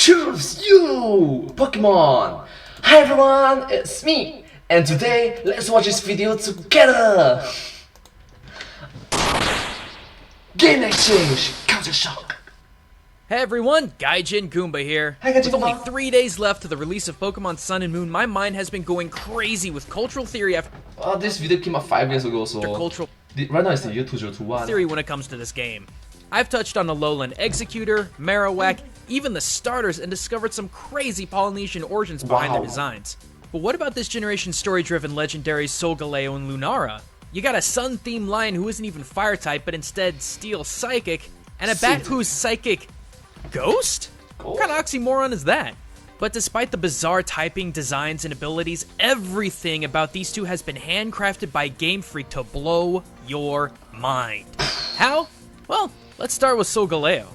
Choose you, Pokemon! Hi everyone, it's me, and today let's watch this video together! Game exchange, culture shock! Hey everyone, 𝐿𝐶𝐤𝐞𝐦𝐨𝐬𝐿 here. Hi, With only 3 days left to the release of Pokemon Sun and Moon, my mind has been going crazy with cultural theory after This video came out 5 years ago, so cultural right now it's the year 2021. theory when it comes to this game. I've touched on Alolan Executor, Marowak, even the starters, and discovered some crazy Polynesian origins behind their designs. But what about this generation's story-driven legendary Solgaleo and Lunala? You got a sun-themed lion who isn't even fire-type, but instead steel-psychic, and a bat who's psychic ghost? What kind of oxymoron is that? But despite the bizarre typing, designs, and abilities, everything about these two has been handcrafted by Game Freak to blow your mind. How? Well, let's start with Solgaleo.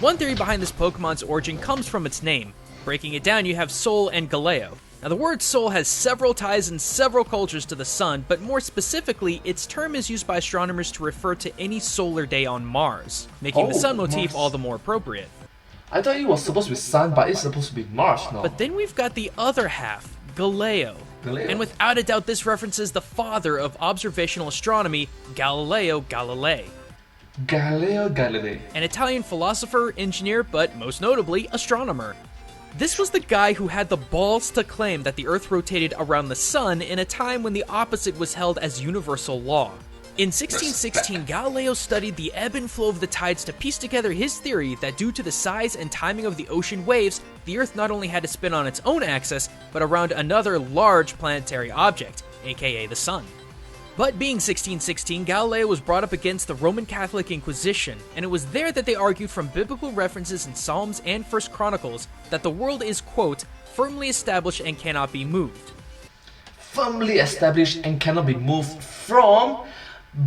One theory behind this Pokemon's origin comes from its name. Breaking it down, you have Sol and Galeo. Now, the word Sol has several ties in several cultures to the sun, but more specifically, its term is used by astronomers to refer to any solar day on Mars, making the sun motif all the more appropriate. I thought it was supposed to be sun, but it's supposed to be Mars now. But then we've got the other half, Galeo. And without a doubt, this references the father of observational astronomy, Galileo Galilei. Galileo Galilei. An Italian philosopher, engineer, but most notably, astronomer. This was the guy who had the balls to claim that the Earth rotated around the sun in a time when the opposite was held as universal law. In 1616, Galileo studied the ebb and flow of the tides to piece together his theory that due to the size and timing of the ocean waves, the Earth not only had to spin on its own axis, but around another large planetary object, aka the sun. But being 1616, Galileo was brought up against the Roman Catholic Inquisition, and it was there that they argued from biblical references in Psalms and First Chronicles that the world is, quote, firmly established and cannot be moved. Firmly established and cannot be moved from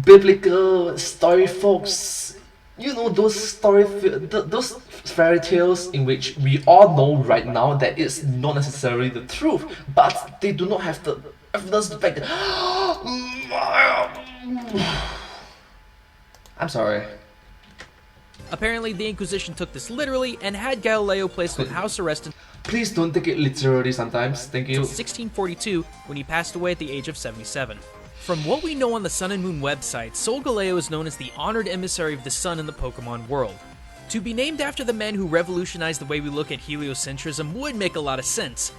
biblical story folks. You know, those those fairy tales in which we all know right now that it's not necessarily the truth, but they do not have the evidence to back it. I'm sorry. Apparently, the Inquisition took this literally and had Galileo placed on house arrest until Please don't take it literally sometimes, thank you. 1642, when he passed away at the age of 77. From what we know on the Sun and Moon website, Solgaleo is known as the honored emissary of the sun in the Pokemon world. To be named after the man who revolutionized the way we look at heliocentrism would make a lot of sense,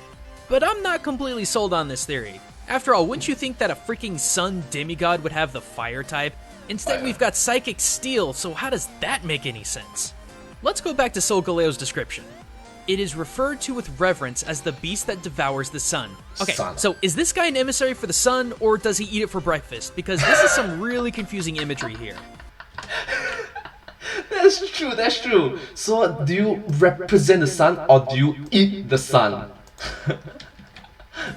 but I'm not completely sold on this theory. After all, wouldn't you think that a freaking sun demigod would have the fire type? Instead, we've got psychic steel, so how does that make any sense? Let's go back to Solgaleo's description. It is referred to with reverence as the beast that devours the sun. Okay, so is this guy an emissary for the sun, or does he eat it for breakfast? Because this is some really confusing imagery here. That's true, that's true. So, do you represent the sun, or do you eat the sun?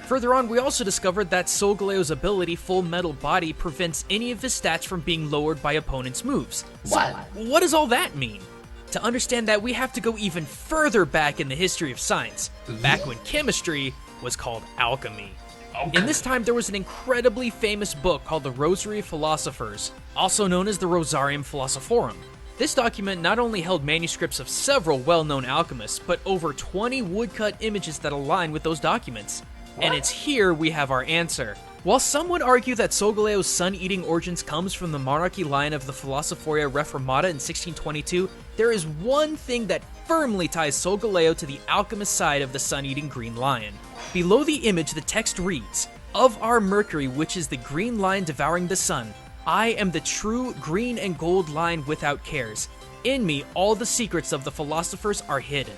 Further on, we also discovered that Solgaleo's ability Full Metal Body prevents any of his stats from being lowered by opponents' moves. So, what does all that mean? To understand that, we have to go even further back in the history of science, back when chemistry was called alchemy. In this time, there was an incredibly famous book called the Rosary of Philosophers, also known as the Rosarium Philosophorum. This document not only held manuscripts of several well-known alchemists, but over 20 woodcut images that align with those documents. And it's here we have our answer. While some would argue that Solgaleo's sun-eating origins comes from the monarchy line of the Philosophoria Reformata in 1622, there is one thing that firmly ties Solgaleo to the alchemist side of the sun-eating green lion. Below the image, the text reads, "Of our Mercury, which is the green lion devouring the sun, I am the true green and gold lion without cares. In me, all the secrets of the philosophers are hidden."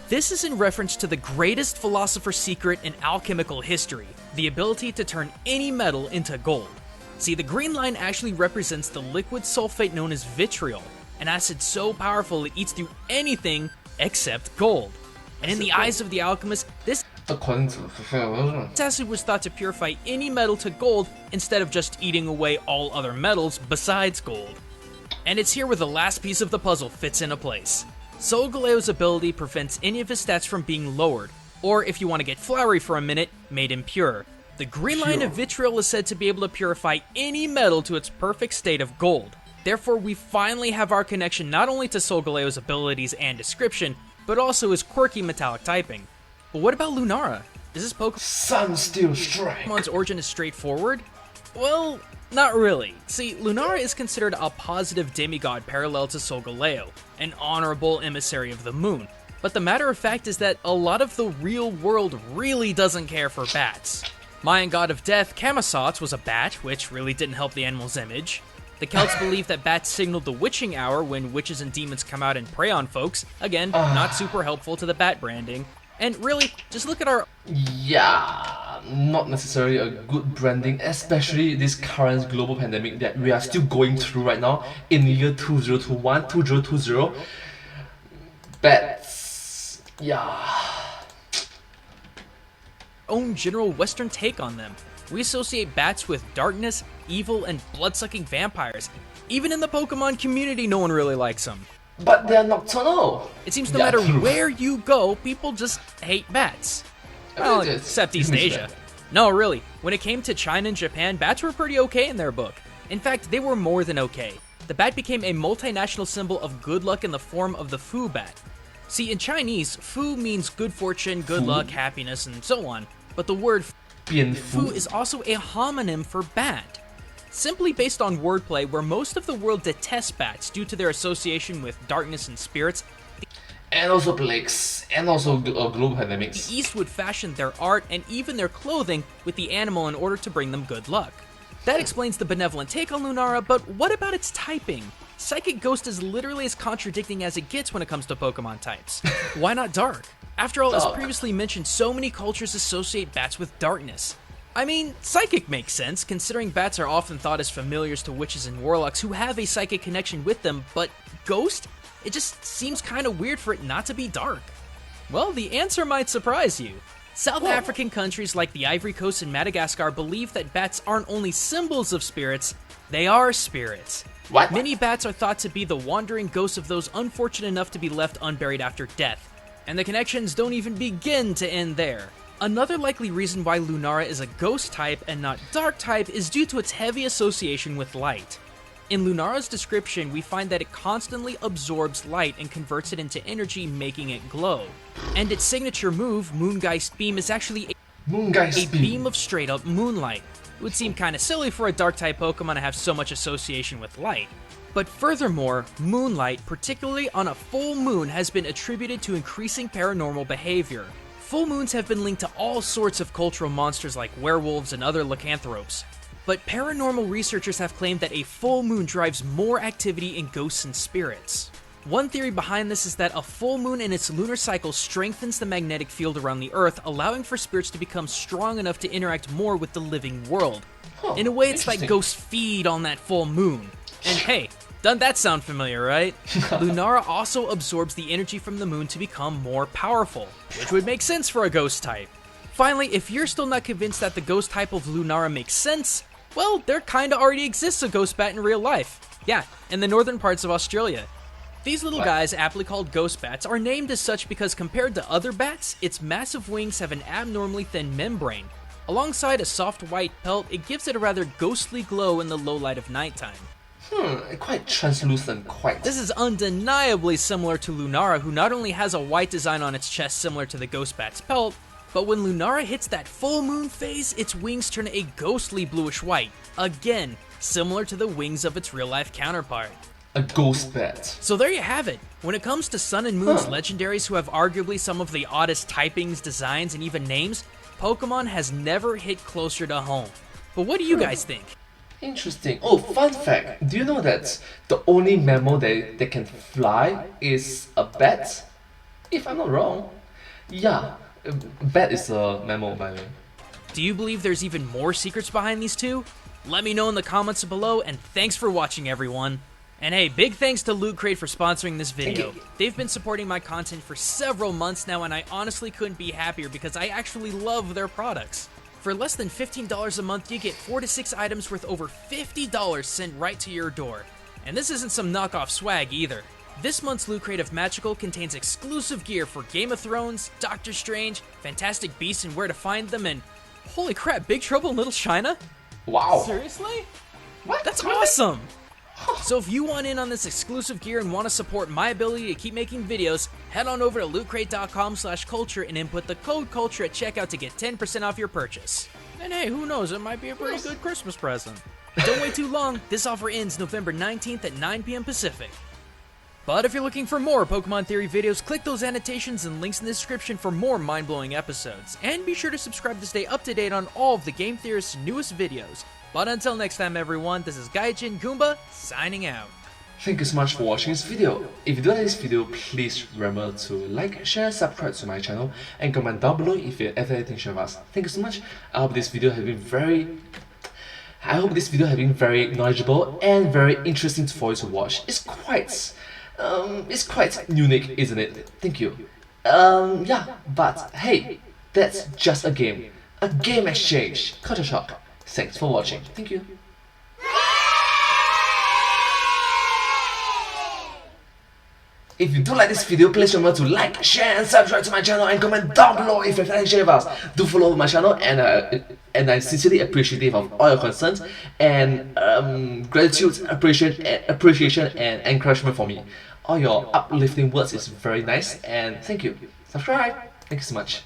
This is in reference to the greatest philosopher's secret in alchemical history, the ability to turn any metal into gold. See, the green line actually represents the liquid sulfate known as vitriol, an acid so powerful it eats through anything except gold. And in the eyes of the alchemist, this acid was thought to purify any metal to gold instead of just eating away all other metals besides gold. And it's here where the last piece of the puzzle fits into place. Solgaleo's ability prevents any of his stats from being lowered, or if you want to get flowery for a minute, made impure. The green line of vitriol is said to be able to purify any metal to its perfect state of gold. Therefore, we finally have our connection not only to Solgaleo's abilities and description, but also his quirky metallic typing. But what about Lunala? Is this Sun still strike. Pokemon's origin is straightforward? Well, not really. See, Lunala is considered a positive demigod parallel to Solgaleo, an honorable emissary of the moon. But the matter of fact is that a lot of the real world really doesn't care for bats. Mayan god of death, 𝐿𝐸𝐴𝐻 was a bat, which really didn't help the animal's image. The Celts believe that bats signaled the witching hour when witches and demons come out and prey on folks. Again, not super helpful to the bat branding. And really, just look at our... Yeah, not necessarily a good branding, especially this current global pandemic that we are still going through right now in the year 2021, 2020. Bats, yeah. Own general Western take on them. We associate bats with darkness, evil, and blood-sucking vampires. Even in the Pokemon community, no one really likes them. But they're nocturnal. It seems no matter where you go, people just hate bats. Well, except East Asia. No, really. When it came to China and Japan, bats were pretty okay in their book. In fact, they were more than okay. The bat became a multinational symbol of good luck in the form of the Fu bat. See, in Chinese, Fu means good fortune, good luck, happiness, and so on. But the word Fu is also a homonym for bat. Simply based on wordplay, where most of the world detests bats due to their association with darkness and spirits, and also plagues, and also global pandemics. The East would fashion their art and even their clothing with the animal in order to bring them good luck. That explains the benevolent take on Lunala, but what about its typing? Psychic Ghost is literally as contradicting as it gets when it comes to Pokemon types. Why not dark? After all, as previously mentioned, so many cultures associate bats with darkness. I mean, psychic makes sense, considering bats are often thought as familiars to witches and warlocks who have a psychic connection with them, but ghost? It just seems kind of weird for it not to be dark. Well, the answer might surprise you. South African countries like the Ivory Coast and Madagascar believe that bats aren't only symbols of spirits, they are spirits. What? Many bats are thought to be the wandering ghosts of those unfortunate enough to be left unburied after death. And the connections don't even begin to end there. Another likely reason why Lunala is a ghost type and not dark type is due to its heavy association with light. In Lunala's description, we find that it constantly absorbs light and converts it into energy, making it glow. And its signature move, Moongeist Beam, is actually a beam of straight-up moonlight. It would seem kinda silly for a dark-type Pokemon to have so much association with light. But furthermore, moonlight, particularly on a full moon, has been attributed to increasing paranormal behavior. Full moons have been linked to all sorts of cultural monsters like werewolves and other lycanthropes. But paranormal researchers have claimed that a full moon drives more activity in ghosts and spirits. One theory behind this is that a full moon in its lunar cycle strengthens the magnetic field around the Earth, allowing for spirits to become strong enough to interact more with the living world. In a way, it's like ghosts feed on that full moon. And hey, doesn't that sound familiar, right? Lunala also absorbs the energy from the moon to become more powerful, which would make sense for a ghost type. Finally, if you're still not convinced that the ghost type of Lunala makes sense, well, there kinda already exists a ghost bat in real life. Yeah, in the northern parts of Australia. These little guys, aptly called ghost bats, are named as such because compared to other bats, its massive wings have an abnormally thin membrane. Alongside a soft white pelt, it gives it a rather ghostly glow in the low light of nighttime. Quite translucent, quite. This is undeniably similar to Lunala, who not only has a white design on its chest similar to the ghost bat's pelt, but when Lunala hits that full moon phase, its wings turn a ghostly bluish white. Again, similar to the wings of its real-life counterpart. A ghost bat. So there you have it. When it comes to Sun and Moon's legendaries who have arguably some of the oddest typings, designs, and even names, Pokemon has never hit closer to home. But what do you guys think? Interesting. Oh, fun fact. Do you know that the only mammal that can fly is a bat? If I'm not wrong. Yeah, bat is a mammal, by the way. Do you believe there's even more secrets behind these two? Let me know in the comments below, and thanks for watching, everyone. And hey, big thanks to Loot Crate for sponsoring this video. They've been supporting my content for several months now, and I honestly couldn't be happier because I actually love their products. For less than $15 a month, you get 4 to 6 items worth over $50 sent right to your door. And this isn't some knockoff swag either. This month's Loot Crate of Magical contains exclusive gear for Game of Thrones, Doctor Strange, Fantastic Beasts and Where to Find Them, and holy crap, Big Trouble in Little China? Wow. Seriously? What? That's awesome! So if you want in on this exclusive gear and want to support my ability to keep making videos, head on over to lootcrate.com/culture and input the code culture at checkout to get 10% off your purchase. And hey, who knows, it might be a pretty good Christmas present. Don't wait too long, this offer ends November 19th at 9 p.m. Pacific. But if you're looking for more Pokemon Theory videos, click those annotations and links in the description for more mind-blowing episodes. And be sure to subscribe to stay up to date on all of the Game Theorists' newest videos. But until next time everyone, this is 𝐿𝐶𝐤𝐞𝐬𝐵 signing out. Thank you so much for watching this video. If you do like this video, please remember to like, share, subscribe to my channel, and comment down below if you have anything to share with us. Thank you so much. I hope this video has been very knowledgeable and very interesting for you to watch. It's quite unique, isn't it? Thank you. Yeah, but hey, that's just a game exchange, culture shock. Thanks for watching. Thank you. If you do like this video, please remember to like, share, and subscribe to my channel, and comment down below if you have anything to share with us. Do follow my channel, and I'm sincerely appreciative of all your concerns and gratitude, appreciation, and encouragement for me. All your uplifting words is very nice, and thank you. Subscribe. Thank you so much.